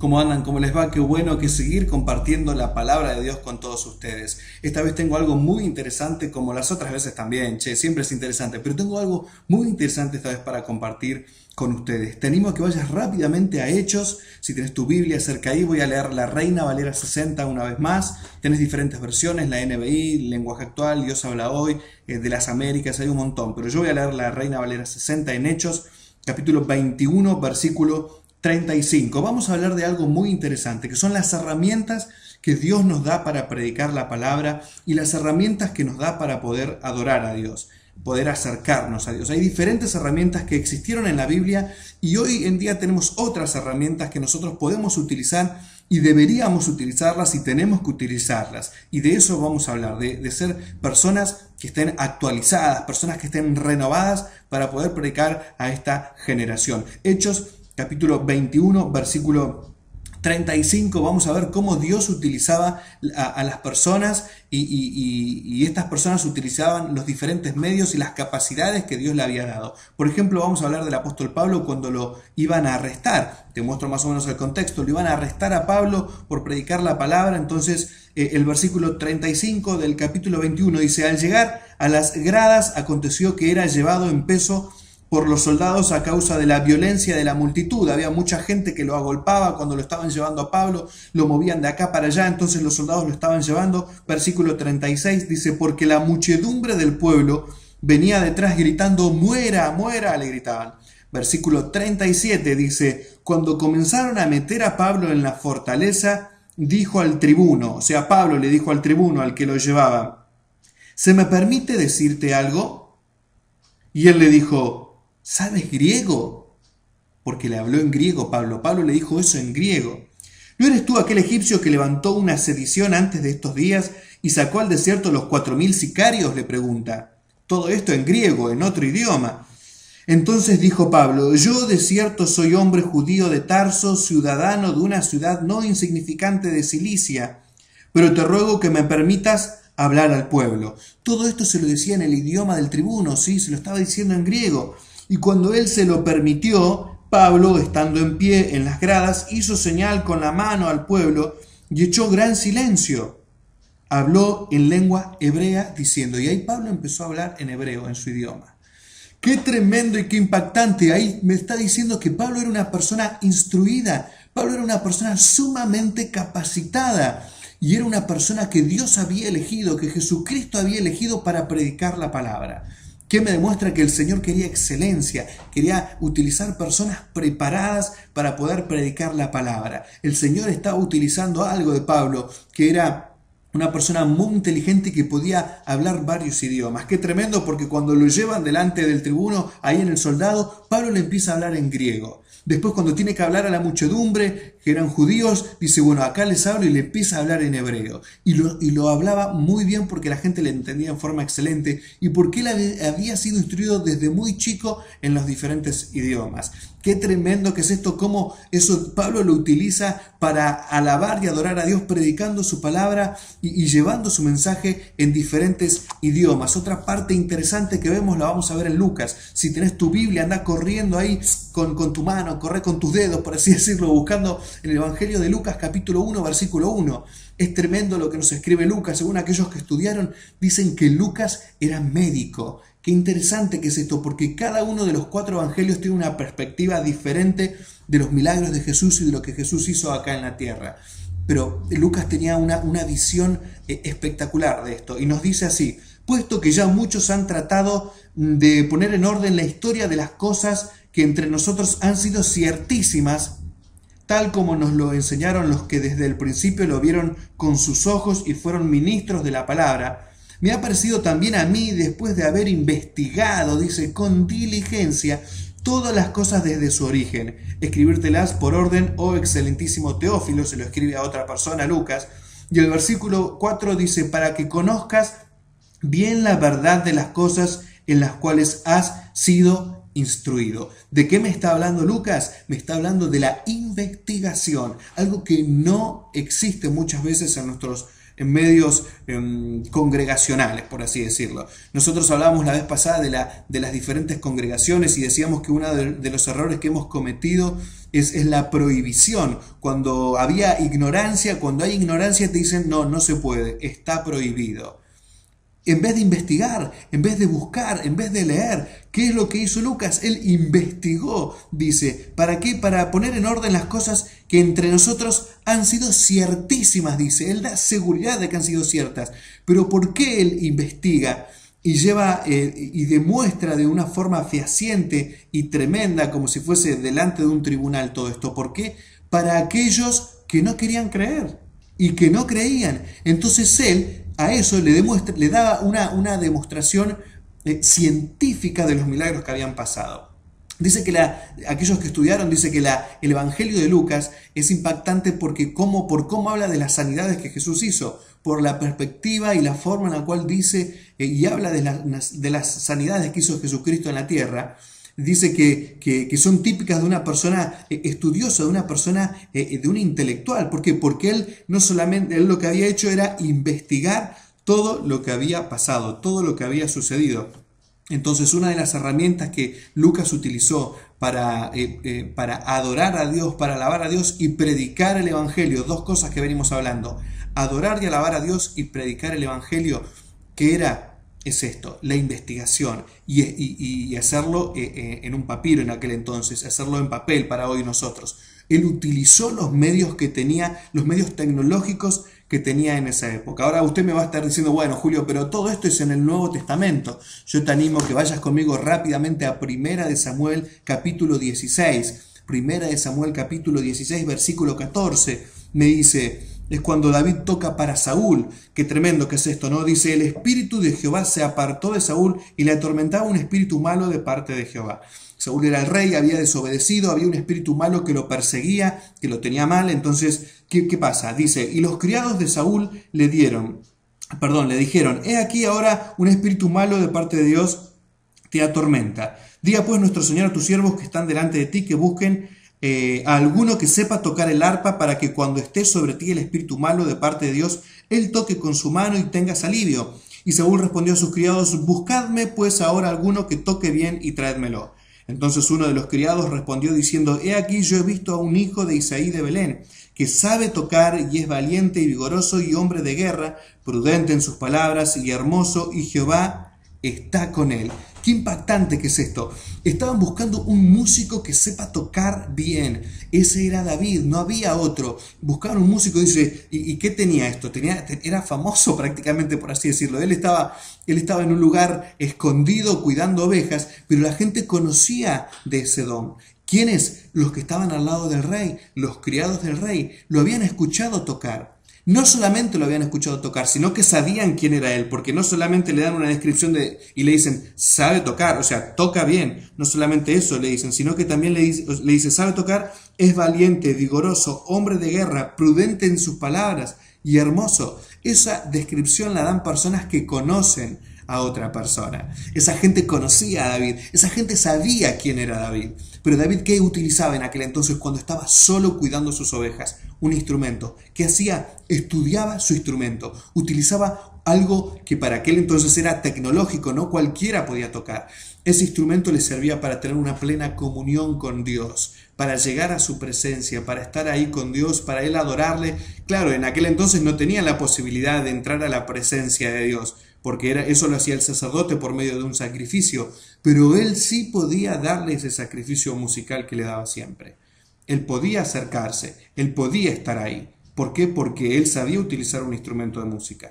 ¿Cómo andan? ¿Cómo les va? Qué bueno que seguir compartiendo la palabra de Dios con todos ustedes. Esta vez tengo algo muy interesante, como las otras veces también, siempre es interesante, pero tengo algo muy interesante esta vez para compartir con ustedes. Te animo a que vayas rápidamente a Hechos. Si tienes tu Biblia cerca ahí, voy a leer la Reina Valera 60 una vez más. Tienes diferentes versiones, la NBI, lenguaje actual, Dios habla hoy, de las Américas, hay un montón, pero yo voy a leer la Reina Valera 60 en Hechos, capítulo 21, versículo 35. Vamos a hablar de algo muy interesante, que son las herramientas que Dios nos da para predicar la palabra y las herramientas que nos da para poder adorar a Dios, poder acercarnos a Dios. Hay diferentes herramientas que existieron en la Biblia y hoy en día tenemos otras herramientas que nosotros podemos utilizar y deberíamos utilizarlas y tenemos que utilizarlas. Y de eso vamos a hablar, de ser personas que estén actualizadas, personas que estén renovadas para poder predicar a esta generación. Hechos capítulo 21, versículo 35, vamos a ver cómo Dios utilizaba a las personas y estas personas utilizaban los diferentes medios y las capacidades que Dios le había dado. Por ejemplo, vamos a hablar del apóstol Pablo cuando lo iban a arrestar. Te muestro más o menos el contexto. Lo iban a arrestar a Pablo por predicar la palabra. Entonces, el versículo 35 del capítulo 21 dice: al llegar a las gradas aconteció que era llevado en peso por los soldados a causa de la violencia de la multitud. Había mucha gente que lo agolpaba cuando lo estaban llevando a Pablo, lo movían de acá para allá, entonces los soldados lo estaban llevando. Versículo 36 dice: porque la muchedumbre del pueblo venía detrás gritando, muera, muera, le gritaban. Versículo 37 dice: cuando comenzaron a meter a Pablo en la fortaleza, dijo al tribuno, o sea, Pablo le dijo al tribuno, al que lo llevaba: ¿se me permite decirte algo? Y él le dijo: ¿sabes griego? Porque le habló en griego Pablo. Pablo le dijo eso en griego. ¿No eres tú aquel egipcio que levantó una sedición antes de estos días y sacó al desierto los 4000 sicarios? Le pregunta. Todo esto en griego, en otro idioma. Entonces dijo Pablo: yo de cierto soy hombre judío de Tarso, ciudadano de una ciudad no insignificante de Cilicia, pero te ruego que me permitas hablar al pueblo. Todo esto se lo decía en el idioma del tribuno, ¿sí? Se lo estaba diciendo en griego. Y cuando él se lo permitió, Pablo, estando en pie en las gradas, hizo señal con la mano al pueblo y echó gran silencio. Habló en lengua hebrea diciendo, y ahí Pablo empezó a hablar en hebreo, en su idioma. Qué tremendo y qué impactante. Ahí me está diciendo que Pablo era una persona instruida, Pablo era una persona sumamente capacitada y era una persona que Dios había elegido, que Jesucristo había elegido para predicar la palabra. ¿Qué me demuestra? Que el Señor quería excelencia, quería utilizar personas preparadas para poder predicar la palabra. El Señor estaba utilizando algo de Pablo, que era una persona muy inteligente que podía hablar varios idiomas. Qué tremendo, porque cuando lo llevan delante del tribuno, ahí en el soldado, Pablo le empieza a hablar en griego. Después, cuando tiene que hablar a la muchedumbre, que eran judíos, dice, bueno, acá les hablo, y le empieza a hablar en hebreo. Y lo hablaba muy bien porque la gente le entendía en forma excelente y porque él había sido instruido desde muy chico en los diferentes idiomas. Qué tremendo que es esto, cómo eso Pablo lo utiliza para alabar y adorar a Dios, predicando su palabra y llevando su mensaje en diferentes idiomas. Otra parte interesante que vemos la vamos a ver en Lucas. Si tenés tu Biblia, anda corriendo ahí con tu mano, corre con tus dedos, por así decirlo, buscando en el Evangelio de Lucas capítulo 1, versículo 1. Es tremendo lo que nos escribe Lucas. Según aquellos que estudiaron, dicen que Lucas era médico. Qué interesante que es esto, porque cada uno de los 4 evangelios tiene una perspectiva diferente de los milagros de Jesús y de lo que Jesús hizo acá en la tierra. Pero Lucas tenía una visión espectacular de esto y nos dice así: puesto que ya muchos han tratado de poner en orden la historia de las cosas que entre nosotros han sido ciertísimas, tal como nos lo enseñaron los que desde el principio lo vieron con sus ojos y fueron ministros de la palabra, me ha parecido también a mí, después de haber investigado, dice, con diligencia, todas las cosas desde su origen, escribírtelas por orden, oh excelentísimo Teófilo, se lo escribe a otra persona, Lucas, y el versículo 4 dice, para que conozcas bien la verdad de las cosas en las cuales has sido instruido. ¿De qué me está hablando Lucas? Me está hablando de la investigación, algo que no existe muchas veces en nuestros en medios congregacionales, por así decirlo. Nosotros hablábamos la vez pasada de las diferentes congregaciones y decíamos que uno de los errores que hemos cometido es la prohibición. Cuando había ignorancia, cuando hay ignorancia te dicen no, no se puede, está prohibido. En vez de investigar, en vez de buscar, en vez de leer, ¿qué es lo que hizo Lucas? Él investigó, dice. ¿Para qué? Para poner en orden las cosas que entre nosotros han sido ciertísimas, dice. Él da seguridad de que han sido ciertas. Pero ¿por qué él investiga y lleva y demuestra de una forma fehaciente y tremenda, como si fuese delante de un tribunal todo esto? ¿Por qué? Para aquellos que no querían creer y que no creían. Entonces él a eso le daba una demostración científica de los milagros que habían pasado. Dice que aquellos que estudiaron, dice que el Evangelio de Lucas es impactante por cómo habla de las sanidades que Jesús hizo, por la perspectiva y la forma en la cual dice y habla de las sanidades que hizo Jesucristo en la tierra. Dice que son típicas de una persona estudiosa, de una persona, de un intelectual. ¿Por qué? Porque él lo que había hecho era investigar todo lo que había pasado, todo lo que había sucedido. Entonces, una de las herramientas que Lucas utilizó para adorar a Dios, para alabar a Dios y predicar el Evangelio, dos cosas que venimos hablando, adorar y alabar a Dios y predicar el Evangelio, es esto, la investigación y hacerlo en un papiro en aquel entonces, hacerlo en papel para hoy nosotros. Él utilizó los medios que tenía, los medios tecnológicos que tenía en esa época. Ahora usted me va a estar diciendo, bueno, Julio, pero todo esto es en el Nuevo Testamento. Yo te animo que vayas conmigo rápidamente a 1 de Samuel capítulo 16. 1 de Samuel capítulo 16, versículo 14, me dice... Es cuando David toca para Saúl. Qué tremendo que es esto, ¿no? Dice, el espíritu de Jehová se apartó de Saúl y le atormentaba un espíritu malo de parte de Jehová. Saúl era el rey, había desobedecido, había un espíritu malo que lo perseguía, que lo tenía mal. Entonces, ¿qué pasa? Dice, y los criados de Saúl le dijeron, he aquí ahora un espíritu malo de parte de Dios te atormenta. Diga pues nuestro Señor a tus siervos que están delante de ti que busquen a alguno que sepa tocar el arpa para que cuando esté sobre ti el espíritu malo de parte de Dios, él toque con su mano y tengas alivio. Y Saúl respondió a sus criados, buscadme pues ahora alguno que toque bien y traédmelo. Entonces uno de los criados respondió diciendo, he aquí yo he visto a un hijo de Isaí de Belén, que sabe tocar y es valiente y vigoroso y hombre de guerra, prudente en sus palabras y hermoso, y Jehová está con él. Qué impactante que es esto. Estaban buscando un músico que sepa tocar bien. Ese era David, no había otro. Buscaban un músico, dice, ¿y qué tenía esto? Era famoso prácticamente, por así decirlo. Él estaba en un lugar escondido cuidando ovejas, pero la gente conocía de ese don. ¿Quiénes? Los que estaban al lado del rey, los criados del rey, lo habían escuchado tocar. No solamente lo habían escuchado tocar, sino que sabían quién era él, porque no solamente le dan una descripción y le dicen, sabe tocar, o sea, toca bien. No solamente eso le dicen, sino que también le dice, sabe tocar, es valiente, vigoroso, hombre de guerra, prudente en sus palabras y hermoso. Esa descripción la dan personas que conocen a otra persona. Esa gente conocía a David, esa gente sabía quién era David. Pero David, ¿qué utilizaba en aquel entonces cuando estaba solo cuidando sus ovejas? Un instrumento. ¿Qué hacía? Estudiaba su instrumento. Utilizaba algo que para aquel entonces era tecnológico, no cualquiera podía tocar. Ese instrumento le servía para tener una plena comunión con Dios, para llegar a su presencia, para estar ahí con Dios, para él adorarle. Claro, en aquel entonces no tenía la posibilidad de entrar a la presencia de Dios, porque eso lo hacía el sacerdote por medio de un sacrificio, pero él sí podía darle ese sacrificio musical que le daba siempre. Él podía acercarse, él podía estar ahí. ¿Por qué? Porque él sabía utilizar un instrumento de música.